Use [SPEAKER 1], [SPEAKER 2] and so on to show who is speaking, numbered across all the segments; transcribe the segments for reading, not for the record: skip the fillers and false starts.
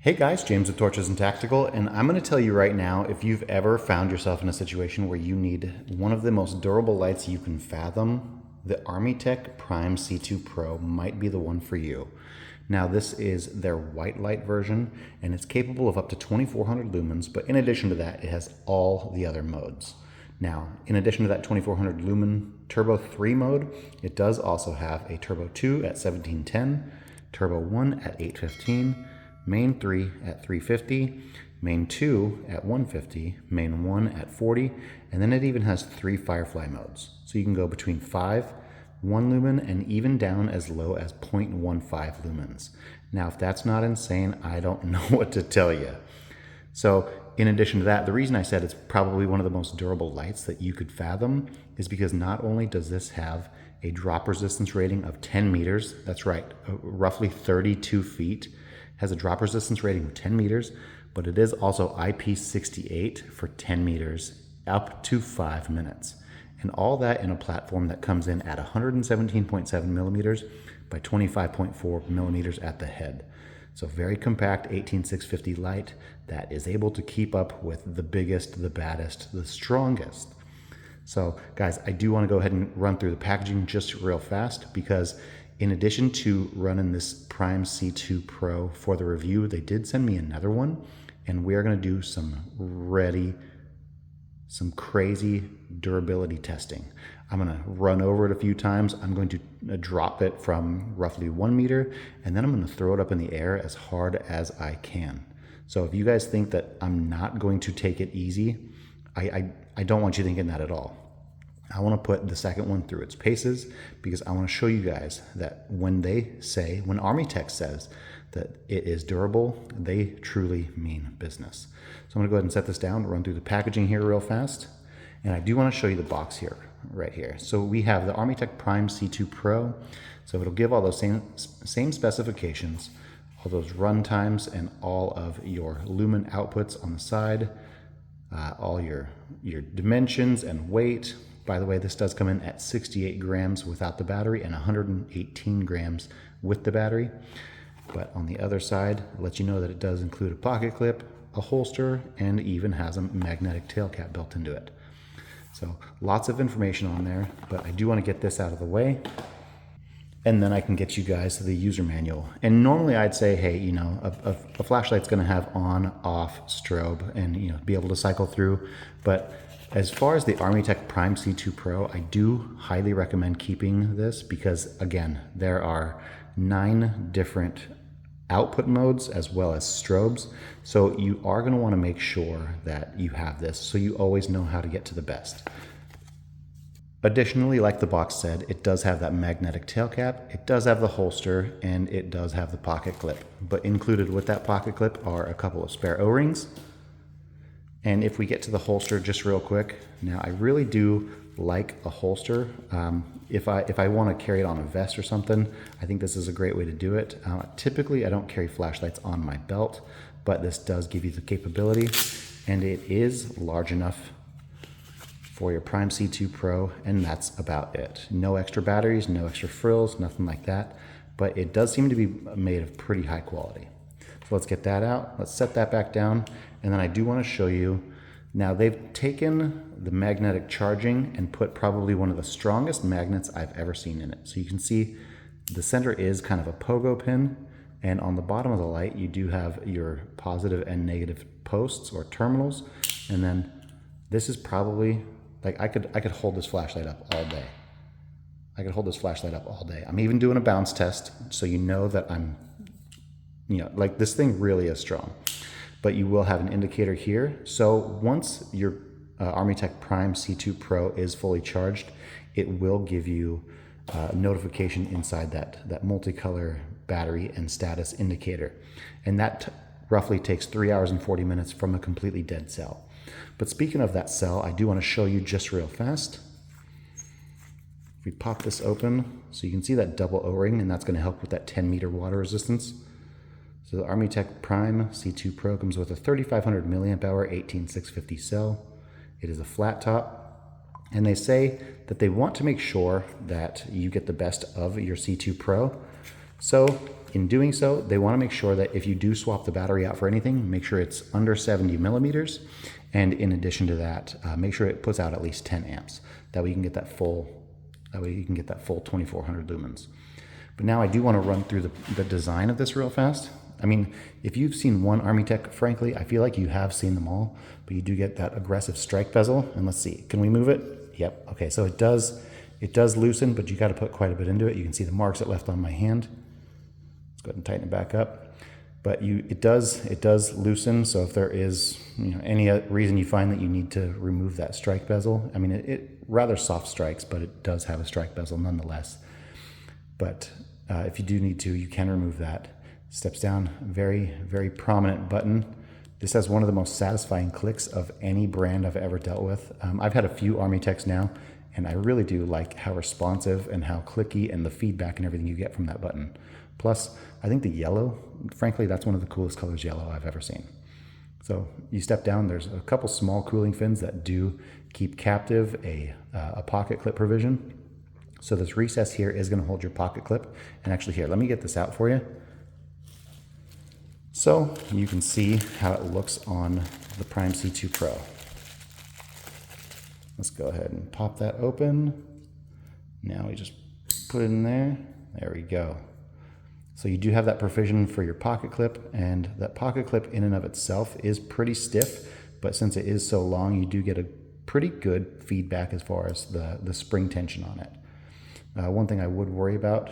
[SPEAKER 1] Hey guys, James with Torches and Tactical, and I'm going to tell you right now, if you've ever found yourself in a situation where you need one of the most durable lights you can fathom, the Armytek Prime C2 Pro might be the one for you. Now this is their white light version, and it's capable of up to 2400 lumens, but in addition to that, it has all the other modes. Now, in addition to that 2400 lumen Turbo 3 mode, it does also have a Turbo 2 at 1710, Turbo 1 at 815, Main 3 at 350, Main 2 at 150, Main 1 at 40, and then it even has 3 Firefly modes. So you can go between 5, 1 lumen, and even down as low as 0.15 lumens. Now, if that's not insane, I don't know what to tell you. So in addition to that, the reason I said it's probably one of the most durable lights that you could fathom is because not only does this have a drop resistance rating of 10 meters, that's right, roughly 32 feet, has a drop resistance rating of 10 meters, but it is also IP68 for 10 meters, up to 5 minutes. And all that in a platform that comes in at 117.7 millimeters by 25.4 millimeters at the head. So very compact 18650 light that is able to keep up with the biggest, the baddest, the strongest. So guys, I do want to go ahead and run through the packaging just real fast, because in addition to running this Prime C2 Pro for the review, they did send me another one, and we are going to do some crazy durability testing. I'm going to run over it a few times. I'm going to drop it from roughly 1 meter, and then I'm going to throw it up in the air as hard as I can. So if you guys think that I'm not going to take it easy, I don't want you thinking that at all. I want to put the second one through its paces, because I want to show you guys that when Armytek says that it is durable, they truly mean business. So I'm going to go ahead and set this down, run through the packaging here real fast. And I do want to show you the box here, right here. So we have the Armytek Prime C2 Pro. So it'll give all those same specifications, all those run times, and all of your lumen outputs on the side, all your dimensions and weight. By the way, this does come in at 68 grams without the battery and 118 grams with the battery. But on the other side, I'll let you know that it does include a pocket clip, a holster, and even has a magnetic tail cap built into it. So lots of information on there, but I do want to get this out of the way, and then I can get you guys the user manual. And normally I'd say, hey, you know, a flashlight's going to have on, off, strobe, and, you know, be able to cycle through. But as far as the Armytek Prime C2 Pro, I do highly recommend keeping this, because again, there are 9 different output modes as well as strobes. So you are going to want to make sure that you have this so you always know how to get to the best. Additionally, like the box said, it does have that magnetic tail cap, it does have the holster, and it does have the pocket clip. But included with that pocket clip are a couple of spare O-rings. And if we get to the holster just real quick, now I really do like a holster. If I want to carry it on a vest or something, I think this is a great way to do it. Typically, I don't carry flashlights on my belt, but this does give you the capability, and it is large enough for your Prime C2 Pro, and that's about it. No extra batteries, no extra frills, nothing like that, but it does seem to be made of pretty high quality. So let's get that out. Let's set that back down. And then I do want to show you, now they've taken the magnetic charging and put probably one of the strongest magnets I've ever seen in it. So you can see the center is kind of a pogo pin. And on the bottom of the light, you do have your positive and negative posts or terminals. And then this is probably, like I could hold this flashlight up all day. I could hold this flashlight up all day. I'm even doing a bounce test, so you know that I'm, you know, like this thing really is strong. But you will have an indicator here. So once your Armytek Prime C2 Pro is fully charged, it will give you a notification inside that multicolor battery and status indicator. And that roughly takes 3 hours and 40 minutes from a completely dead cell. But speaking of that cell, I do want to show you just real fast. If we pop this open, so you can see that double O-ring, and that's going to help with that 10-meter water resistance. So the Armytek Prime C2 Pro comes with a 3500 milliamp hour 18650 cell. It is a flat top, and they say that they want to make sure that you get the best of your C2 Pro. So in doing so, they want to make sure that if you do swap the battery out for anything, make sure it's under 70 millimeters. And in addition to that, make sure it puts out at least 10 amps. That way you can get that full, 2400 lumens. But now I do want to run through the design of this real fast. I mean, if you've seen one Armytek, frankly, I feel like you have seen them all, but you do get that aggressive strike bezel. And let's see, can we move it? Yep. Okay, so it does loosen, but you got to put quite a bit into it. You can see the marks it left on my hand. Let's go ahead and tighten it back up. But it does loosen. So if there is any reason you find that you need to remove that strike bezel, I mean, it rather soft strikes, but it does have a strike bezel nonetheless. But if you do need to, you can remove that. Steps down, very, very prominent button. This has one of the most satisfying clicks of any brand I've ever dealt with. I've had a few Armyteks now, and I really do like how responsive and how clicky and the feedback and everything you get from that button. Plus, I think the yellow, frankly, that's one of the coolest colors yellow I've ever seen. So you step down, there's a couple small cooling fins that do keep captive a pocket clip provision. So this recess here is going to hold your pocket clip. And actually here, let me get this out for you. So you can see how it looks on the Prime C2 Pro. Let's go ahead and pop that open. Now we just put it in there. There we go. So you do have that provision for your pocket clip, and that pocket clip in and of itself is pretty stiff, but since it is so long, you do get a pretty good feedback as far as the spring tension on it. One thing I would worry about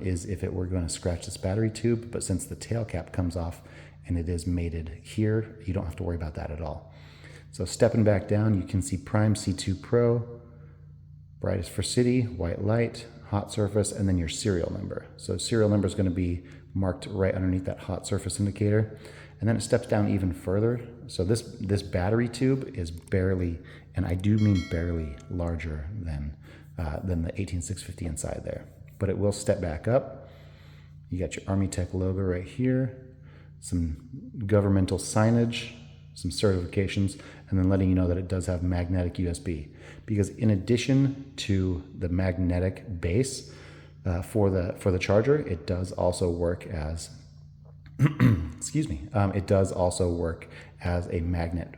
[SPEAKER 1] is if it were going to scratch this battery tube, but since the tail cap comes off and it is mated here, you don't have to worry about that at all. So stepping back down, you can see Prime C2 Pro, brightest for city, white light, hot surface, and then your serial number. So serial number is going to be marked right underneath that hot surface indicator. And then it steps down even further. So this battery tube is barely, and I do mean barely, larger than the 18650 inside there. But it will step back up. You got your Armytek logo right here, some governmental signage, some certifications, and then letting you know that it does have magnetic USB. Because in addition to the magnetic base for the charger, it does also work as excuse me, it does also work as a magnet,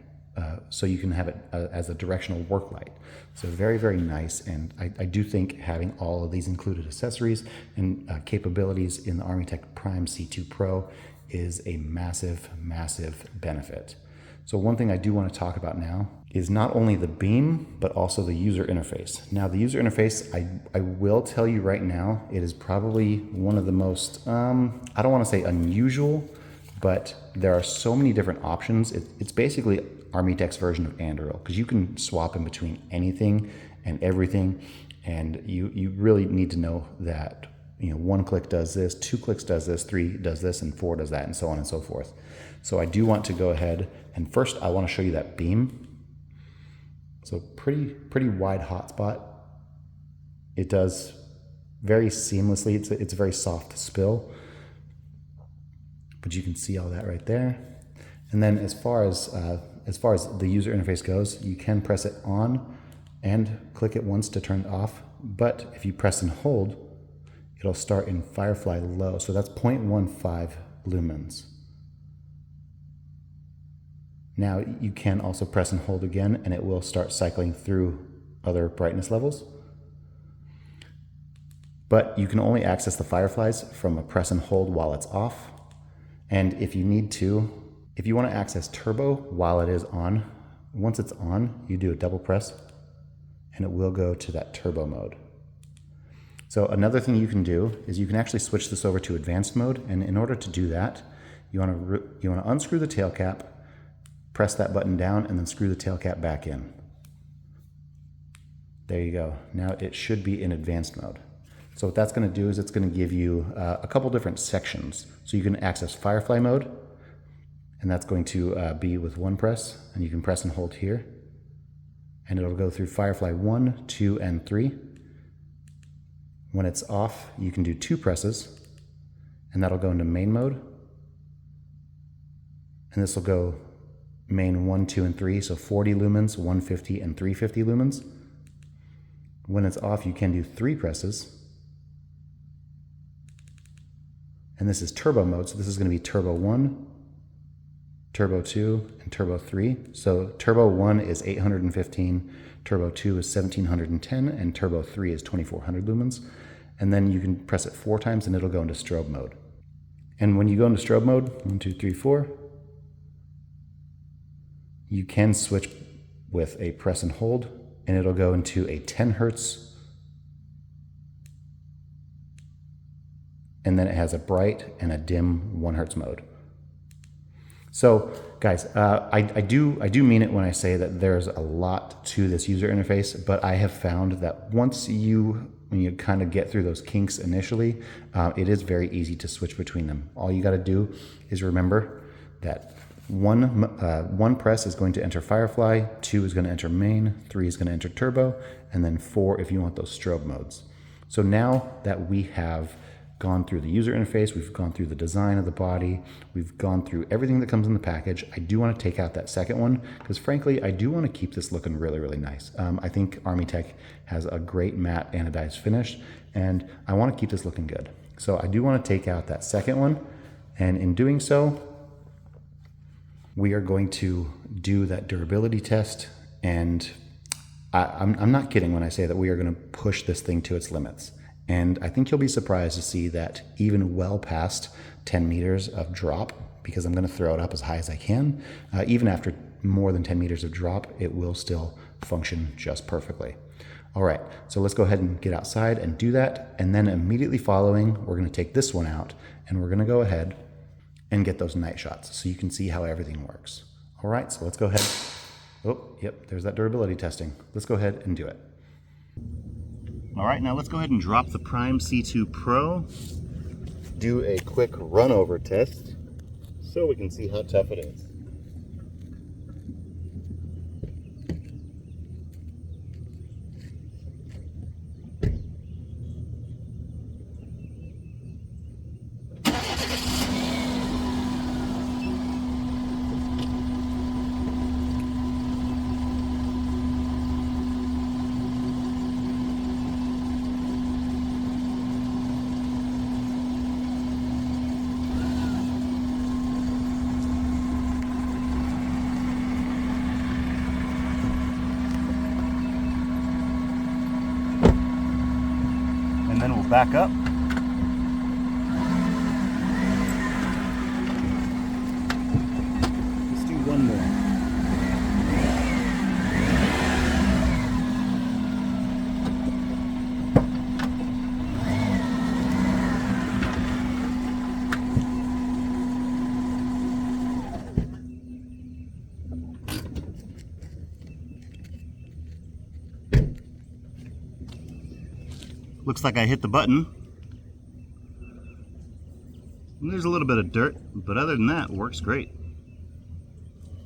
[SPEAKER 1] so you can have it as a directional work light. So very, very nice, and I do think having all of these included accessories and capabilities in the Armytek Prime C2 Pro is a massive, massive benefit. So one thing I do want to talk about now is not only the beam, but also the user interface. Now the user interface, I will tell you right now, it is probably one of the most, I don't want to say unusual, but there are so many different options. It's basically Armytek's version of Anduril, because you can swap in between anything and everything, and you really need to know that 1 click does this, 2 clicks does this, 3 does this, and 4 does that, and so on and so forth. So I do want to go ahead, and first I want to show you that beam. So pretty wide hotspot. It does very seamlessly. It's a very soft spill, but you can see all that right there. And then as far as the user interface goes, you can press it on and click it once to turn it off. But if you press and hold, it'll start in Firefly low. So that's 0.15 lumens. Now you can also press and hold again, and it will start cycling through other brightness levels. But you can only access the Fireflies from a press and hold while it's off. And if you need to, if you want to access turbo while it is on, once it's on, you do a double press and it will go to that turbo mode. So another thing you can do is you can actually switch this over to advanced mode. And in order to do that, you want to unscrew the tail cap, press that button down, and then screw the tail cap back in. There you go. Now it should be in advanced mode. So what that's going to do is it's going to give you a couple different sections. So you can access Firefly mode, and that's going to be with one press, and you can press and hold here, and it'll go through Firefly 1, 2, and 3. When it's off, you can do 2 presses, and that'll go into main mode, and this will go main 1, 2, and 3, so 40 lumens, 150, and 350 lumens. When it's off, you can do 3 presses, And this is turbo mode, so this is going to be turbo 1, turbo 2, and turbo 3. So turbo 1 is 815, turbo 2 is 1710, and turbo 3 is 2400 lumens. And then you can press it 4 times and it'll go into strobe mode. And when you go into strobe mode, 1, 2, 3, 4, you can switch with a press and hold, and it'll go into a 10 hertz. And then it has a bright and a dim 1 hertz mode. So guys, I do mean it when I say that there's a lot to this user interface, but I have found that when you kind of get through those kinks initially, it is very easy to switch between them. All you got to do is remember that one press is going to enter Firefly, 2 is going to enter main, 3 is going to enter turbo, and then 4 if you want those strobe modes. So now that we have gone through the user interface, we've gone through the design of the body, we've gone through everything that comes in the package, I do want to take out that second one because frankly, I do want to keep this looking really, really nice. I think Armytek has a great matte anodized finish and I want to keep this looking good. So I do want to take out that second one, and in doing so, we are going to do that durability test, and I'm not kidding when I say that we are going to push this thing to its limits. And I think you'll be surprised to see that even well past 10 meters of drop, because I'm going to throw it up as high as I can, even after more than 10 meters of drop, it will still function just perfectly. All right, so let's go ahead and get outside and do that. And then immediately following, we're going to take this one out and we're going to go ahead and get those night shots so you can see how everything works. All right, so let's go ahead. Oh, yep, there's that durability testing. Let's go ahead and do it. All right, now let's go ahead and drop the Prime C2 Pro, do a quick run over test so we can see how tough it is. And then we'll back up. Let's do one more. Looks like I hit the button. And there's a little bit of dirt, but other than that, it works great.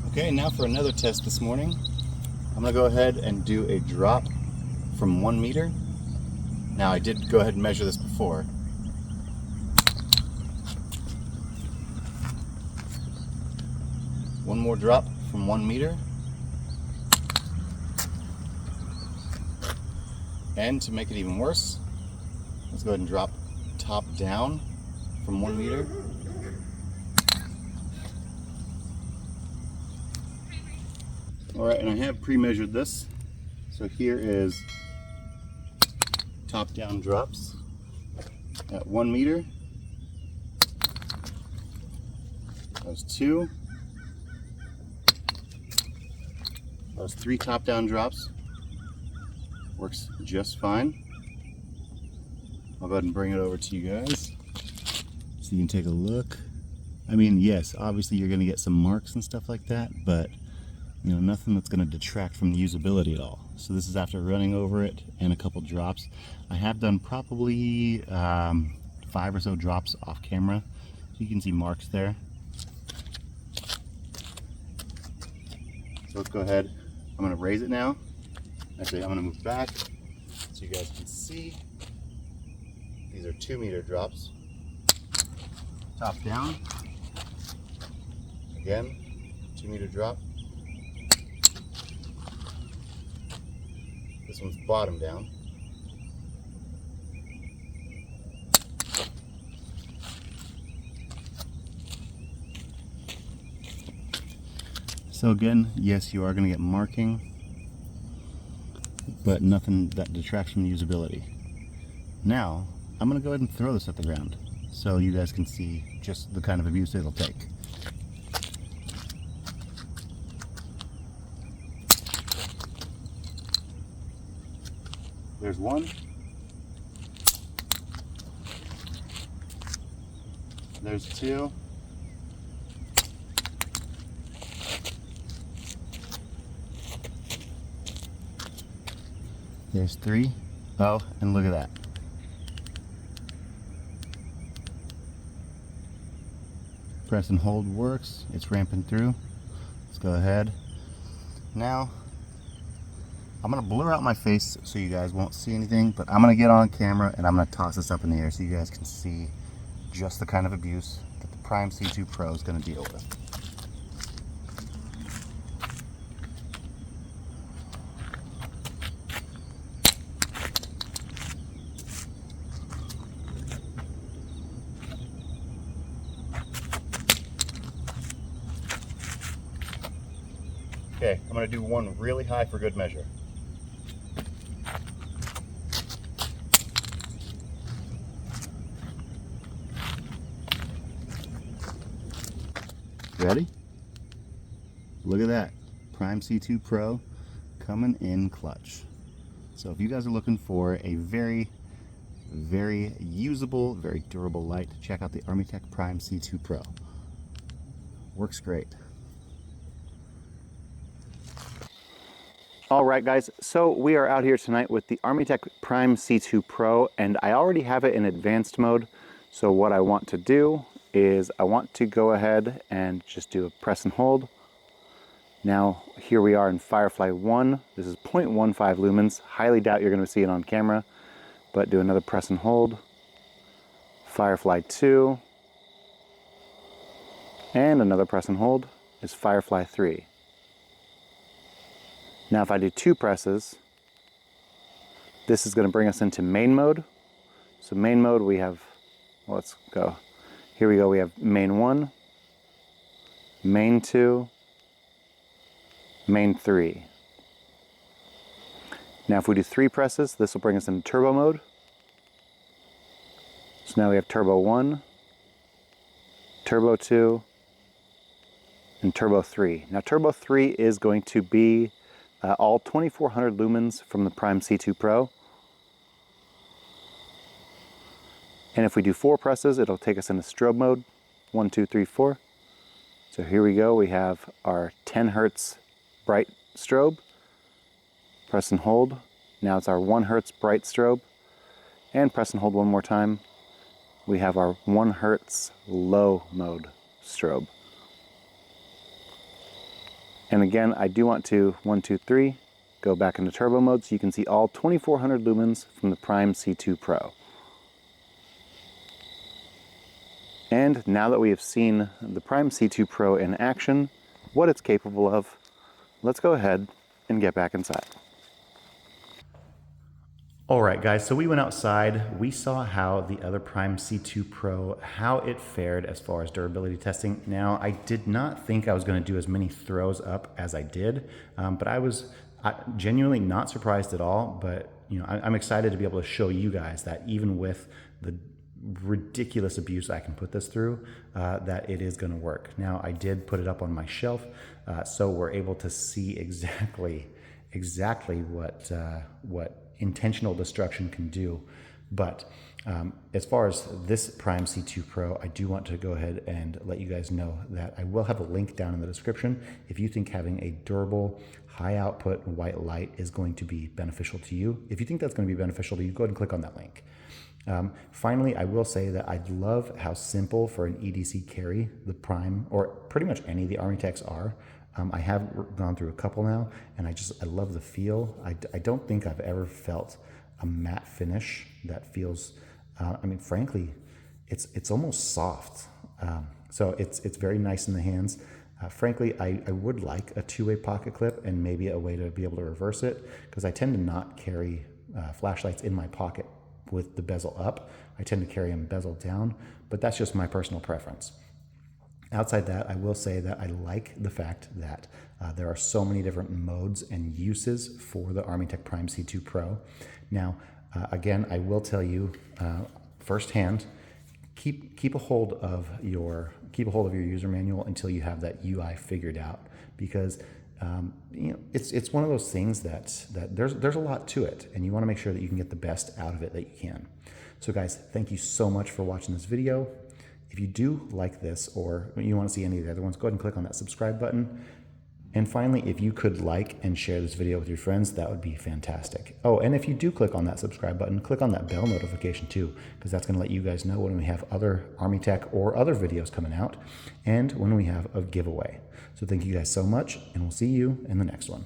[SPEAKER 1] Okay, now for another test this morning. I'm gonna go ahead and do a drop from 1 meter. Now I did go ahead and measure this before. One more drop from 1 meter. And to make it even worse, let's go ahead and drop top down from 1 meter. All right, and I have pre-measured this. So here is top down drops at 1 meter. That was 2. That was 3 top down drops. Works just fine. I'll go ahead and bring it over to you guys so you can take a look. I mean, yes, obviously you're gonna get some marks and stuff like that, but you know, nothing that's gonna detract from the usability at all. So this is after running over it and a couple drops. I have done probably 5 or so drops off camera. So you can see marks there. So let's go ahead. I'm gonna raise it now. Actually, I'm gonna move back so you guys can see. These are 2 meter drops. Top down. Again, 2 meter drop. This one's bottom down. So again, yes, you are going to get marking, but nothing that detracts from the usability. Now, I'm going to go ahead and throw this at the ground so you guys can see just the kind of abuse it'll take. There's one. There's two. There's three. Oh, and look at that. Press and hold works. It's ramping through. Let's go ahead. Now, I'm going to blur out my face so you guys won't see anything, but I'm going to get on camera and I'm going to toss this up in the air so you guys can see just the kind of abuse that the Prime C2 Pro is going to deal with. Okay, I'm going to do one really high for good measure. Ready? Look at that. Prime C2 Pro coming in clutch. So if you guys are looking for a very usable, very durable light, check out the Armytek Prime C2 Pro. Works great. All right, guys, so we are out here tonight with the Armytek Prime C2 Pro, and I already have it in advanced mode. So what I want to do is I want to go ahead and just do a press and hold. Now, here we are in Firefly 1. This is 0.15 lumens. Highly doubt you're going to see it on camera, but do another press and hold. Firefly 2. And another press and hold is Firefly 3. Now if I do 2 presses, this is going to bring us into main mode. So main mode we have, well, let's go. Here we go, we have main 1, main 2, main 3. Now if we do 3 presses, this will bring us into turbo mode. So now we have turbo 1, turbo 2, and turbo 3. Now turbo 3 is going to be all 2400 lumens from the Prime C2 Pro. And if we do 4 presses, it'll take us into strobe mode. 1, 2, 3, 4. So here we go. We have our 10 hertz bright strobe. Press and hold. Now it's our 1 hertz bright strobe. And press and hold one more time. We have our 1 hertz low mode strobe. And again, I do want to 1, 2, 3, go back into turbo mode so you can see all 2400 lumens from the Prime C2 Pro. And now that we have seen the Prime C2 Pro in action, what it's capable of, let's go ahead and get back inside. All right, guys, so we went outside. We saw how the other Prime C2 Pro, how it fared as far as durability testing. Now, I did not think I was going to do as many throws up as I did, but I was genuinely not surprised at all. But you know, I'm excited to be able to show you guys that even with the ridiculous abuse I can put this through, that it is going to work. Now, I did put it up on my shelf, so we're able to see exactly what intentional destruction can do. But as far as this Prime C2 Pro, I do want to go ahead and let you guys know that I will have a link down in the description. If you think having a durable, high output white light is going to be beneficial to you, if you think that's going to be beneficial to you, go ahead and click on that link. Finally, I will say that I love how simple for an EDC carry the Prime, or pretty much any of the Armyteks are. I have gone through a couple now, and I love the feel. I don't think I've ever felt a matte finish that feels, I mean, frankly, it's almost soft. So it's very nice in the hands. Frankly, I would like a two-way pocket clip and maybe a way to be able to reverse it, because I tend to not carry flashlights in my pocket with the bezel up. I tend to carry them bezel down, but that's just my personal preference. Outside that, I will say that I like the fact that there are so many different modes and uses for the Armytek Prime C2 Pro. Now, again, I will tell you firsthand, keep a hold of your user manual until you have that UI figured out, because it's one of those things that there's a lot to it, and you want to make sure that you can get the best out of it that you can. So guys, thank you so much for watching this video. If you do like this, or you want to see any of the other ones, go ahead and click on that subscribe button. And finally, if you could like and share this video with your friends, that would be fantastic. Oh, and if you do click on that subscribe button, click on that bell notification too, because that's going to let you guys know when we have other Armytek or other videos coming out, and when we have a giveaway. So thank you guys so much, and we'll see you in the next one.